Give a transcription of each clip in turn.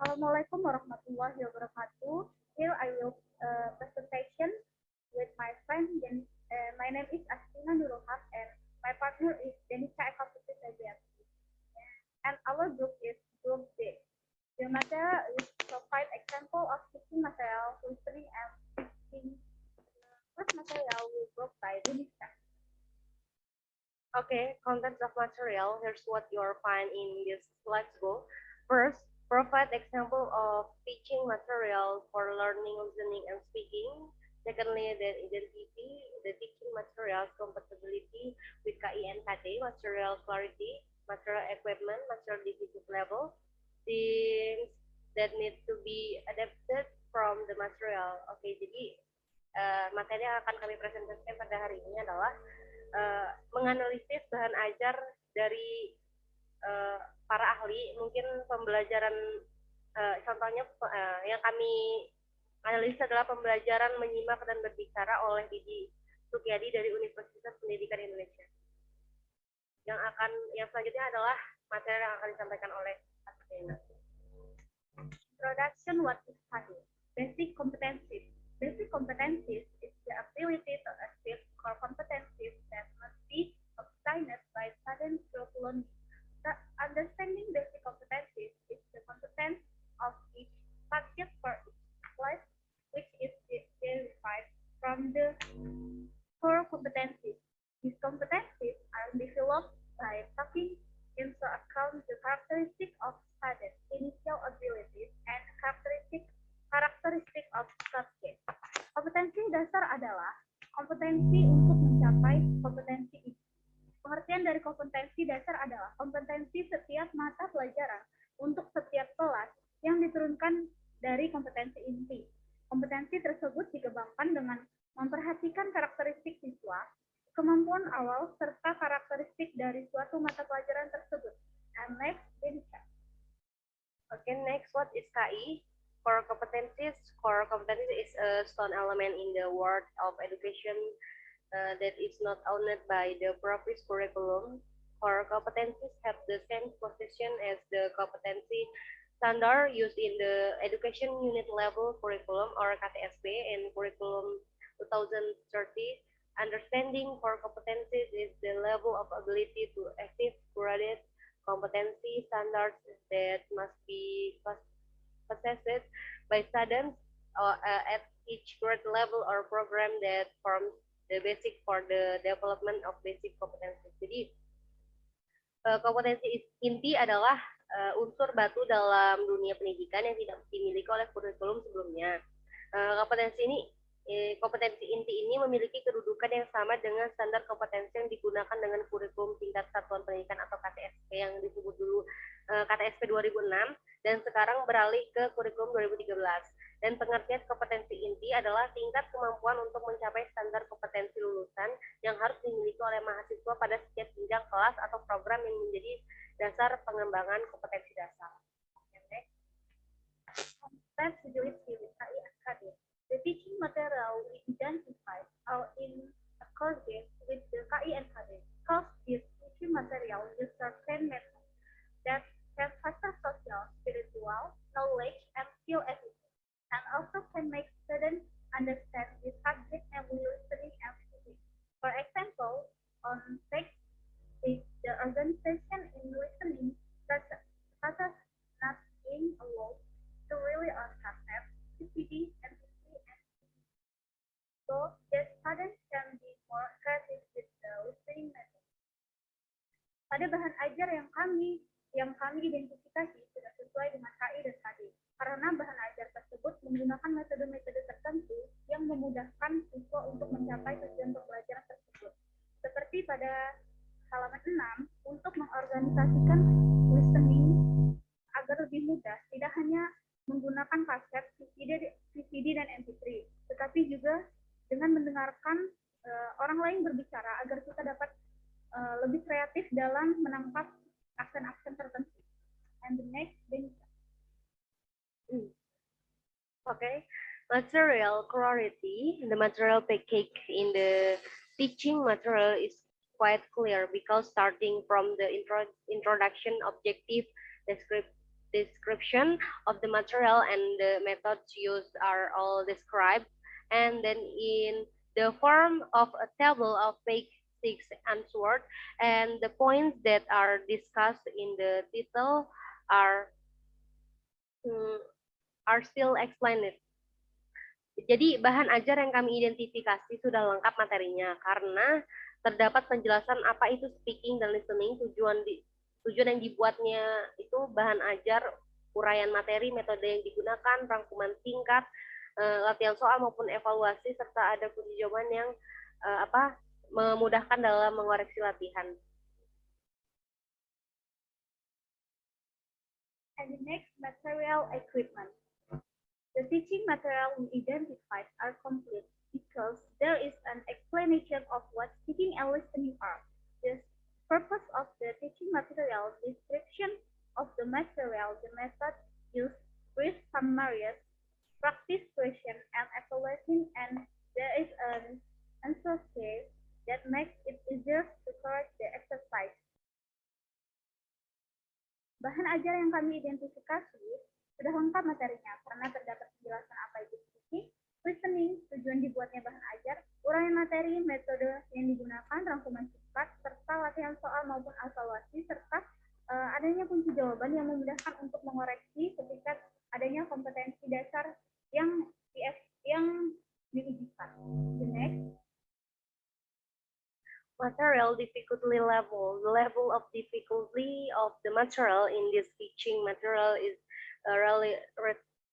Assalamualaikum warahmatullahi wabarakatuh. Here I will presentation with my friend. My name is Astina Nurulhaq and my partner is Denica Eka Putri Sajiati. And our group is Group B. The material is provide example of teaching material, listening and speaking. First material will brought by Denica. Okay, contents of material. Here's what you'll find in this. Let's go. First, provide example of teaching material for learning, listening, and speaking. Secondly, then identity the teaching materials compatibility with KI and KD, material clarity, material equipment, material difficulty level, things that need to be adapted from the material. Oke, jadi materi yang akan kami presentasikan pada hari ini adalah menganalisis bahan ajar dari para ahli. Mungkin pembelajaran contohnya yang kami analisis adalah pembelajaran menyimak dan berbicara oleh Didi Sukyadi dari Universitas Pendidikan Indonesia. Yang selanjutnya adalah materi yang akan disampaikan oleh Astina. Introduction what is study. Basic competencies. Basic competencies is the ability to achieve core competencies that must be obtained by students through learning. Understanding basic competencies is the competence of each subject for each class, which is derived from the core competencies. These competencies are developed by taking into account the characteristics of students, initial abilities, and characteristic of subject. Kompetensi dasar adalah kompetensi untuk mencapai kompetensi ini. Pengertian dari kompetensi dasar adalah kompetensi setiap mata pelajaran untuk setiap kelas yang diturunkan dari kompetensi inti. Kompetensi tersebut dikembangkan dengan memperhatikan karakteristik siswa, kemampuan awal, serta karakteristik dari suatu mata pelajaran tersebut. And next, Denica. Okay, next, what is KI? Core competencies. Core competencies is a stone element in the world of education that is not owned by the previous curriculum. Core competencies have the same position as the competency standard used in the education unit level curriculum or KTSP and curriculum 2030. Understanding core competencies is the level of ability to achieve graded competency standards that must be possessed by students at each grade level or program that forms the basic for the development of basic competencies. Jadi kompetensi inti adalah unsur batu dalam dunia pendidikan yang tidak dimiliki oleh kurikulum sebelumnya. Kompetensi inti ini memiliki kedudukan yang sama dengan standar kompetensi yang digunakan dengan kurikulum tingkat satuan pendidikan atau KTSP yang disebut dulu KTSP 2006 dan sekarang beralih ke kurikulum 2013. Dan pengertian kompetensi inti adalah tingkat kemampuan untuk mencapai standar kompetensi lulusan yang harus dimiliki oleh mahasiswa pada setiap jenjang kelas atau program yang menjadi dasar pengembangan kompetensi dasar. Compatibility with KI Academy. The teaching material we identified are in accordance with the KI Academy. Because this teaching material use certain methods that can foster social, spiritual, knowledge, and skill everything, and also can make students understand the subject and listening and speaking. For example, on text, the organization in listening, such as not being allowed to really on concept, CPD, and so the students can be more creative with the listening method. Pada bahan ajar yang kami identifikasi sudah sesuai dengan KI dan KD, karena bahan ajar tersebut menggunakan metode-metode tertentu yang memudahkan siswa untuk mencapai tujuan pembelajaran tersebut. Seperti pada halaman 6, untuk mengorganisasikan listening agar lebih mudah, tidak hanya menggunakan kaset, VCD dan MP3, tetapi juga dengan mendengarkan orang lain berbicara agar kita dapat lebih kreatif dalam menangkap aksen-aksen tertentu. And the next, Denica. Okay, material clarity. The material package in the teaching material is quite clear because starting from the introduction, objective, description of the material and the methods used are all described. And then in the form of a table of basic answered, and the points that are discussed in the title are mm, are still explained. Jadi bahan ajar yang kami identifikasi sudah lengkap materinya karena terdapat penjelasan apa itu speaking dan listening, tujuan yang dibuatnya itu bahan ajar, uraian materi, metode yang digunakan, rangkuman singkat, latihan soal maupun evaluasi serta ada kunci jawaban yang memudahkan dalam mengoreksi latihan. And the next, material equipment. The teaching material we identified are complete because there is an explanation of what speaking and listening are. The purpose of the teaching material, description of the material, the method used, brief summaries, practice question and evaluation, and there is an answer sheet that makes it easier to correct the exercise. Bahan ajar yang kami identifikasi sudah lengkap materinya karena terdapat penjelasan apa itu speaking, listening, tujuan dibuatnya bahan ajar, uraian materi, metode yang digunakan, rangkuman singkat, serta latihan soal maupun evaluasi, serta adanya kunci jawaban yang memudahkan untuk mengoreksi ketika adanya kompetensi dasar yang diujikan. The next. Material difficulty level. The level of difficulty of the material in this teaching material is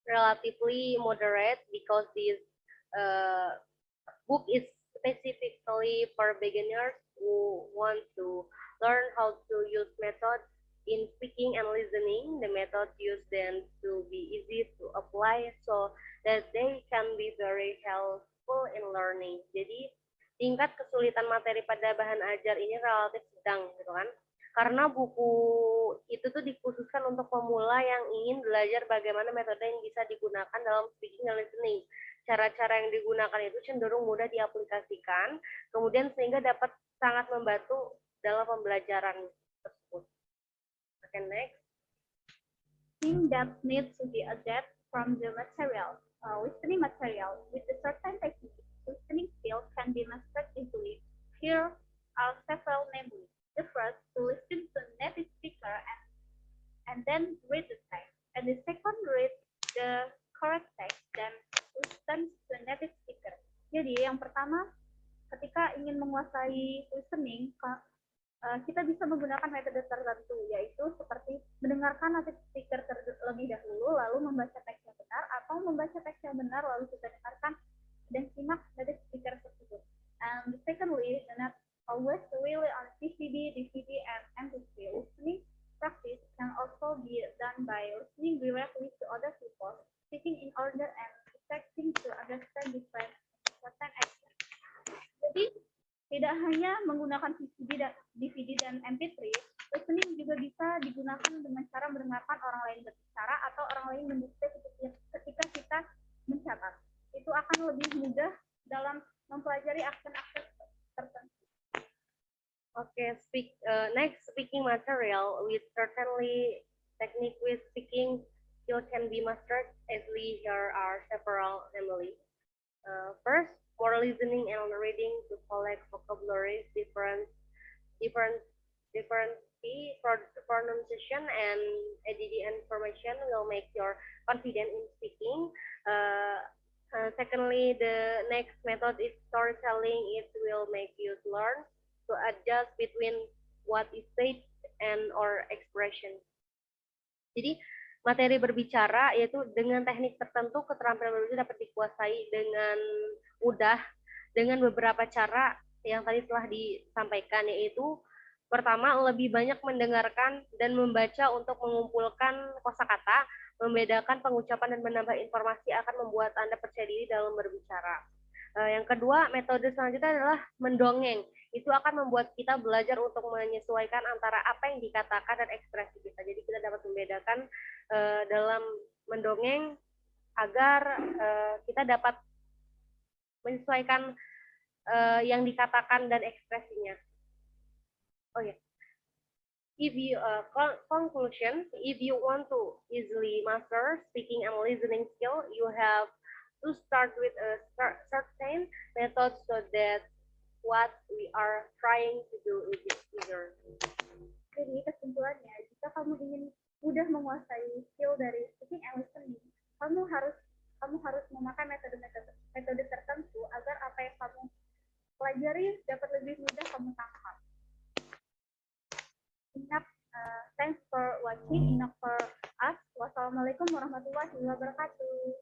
relatively moderate because this book is specifically for beginners who want to learn how to use methods in speaking and listening. The methods used then to be easy to apply so that they can be very helpful in learning. Jadi tingkat kesulitan materi pada bahan ajar ini relatif sedang gitu kan. Karena buku itu tuh dikhususkan untuk pemula yang ingin belajar bagaimana metode yang bisa digunakan dalam speaking dan listening. Cara-cara yang digunakan itu cenderung mudah diaplikasikan, kemudian sehingga dapat sangat membantu dalam pembelajaran tersebut. Okay, next. Thing that needs to be adapted from the material, listening material with a certain technique. Listening skills can be mastered easily. Here are several, namely. The first, to listen to a native speaker and then read the text. And the second, read the correct text, then listen to a native speaker. Jadi yang pertama, ketika ingin menguasai listening, kita bisa menggunakan metode tertentu, yaitu seperti mendengarkan native speaker terlebih dahulu, lalu membaca teks yang benar, atau membaca teks yang benar, lalu kita dengarkan dan simak native speaker tersebut. And secondly, not always rely on DVD, and MP3. Listening practice can also be done by listening directly to other people, speaking in order and expecting to understand different accents. Jadi, tidak hanya menggunakan DVD dan MP3, listening juga bisa digunakan dengan cara mendengarkan orang lain berbicara atau orang lain mendikte ketika kita mencatat. Itu akan lebih mudah dalam mempelajari aksen-aksen tertentu. Okay, next, speaking material with certainly technique with speaking skill can be mastered easily. Here are several, namely. First, for listening and reading to collect vocabulary, different pronunciation and ADD information will make you confident in speaking. Secondly, the next method is storytelling. It will make you learn to adjust between what is said and or expression. Jadi materi berbicara yaitu dengan teknik tertentu keterampilan berbicara dapat dikuasai dengan mudah dengan beberapa cara yang tadi telah disampaikan, yaitu pertama, lebih banyak mendengarkan dan membaca untuk mengumpulkan kosakata, membedakan pengucapan dan menambah informasi akan membuat Anda percaya diri dalam berbicara. Yang kedua, metode selanjutnya adalah mendongeng. Itu akan membuat kita belajar untuk menyesuaikan antara apa yang dikatakan dan ekspresi kita. Jadi kita dapat membedakan dalam mendongeng agar kita dapat menyesuaikan yang dikatakan dan ekspresinya. Oh ya, if you conclusion, if you want to easily master speaking and listening skill, you have to start with a certain method so that what we are trying to do is easier. Jadi kesimpulannya, jika kamu ingin mudah menguasai skill dari speaking and listening, kamu harus memakai metode tertentu agar apa yang kamu pelajari dapat lebih mudah kamu tangkap. Enough, thanks for watching. Enough for us. Wassalamualaikum warahmatullahi wabarakatuh.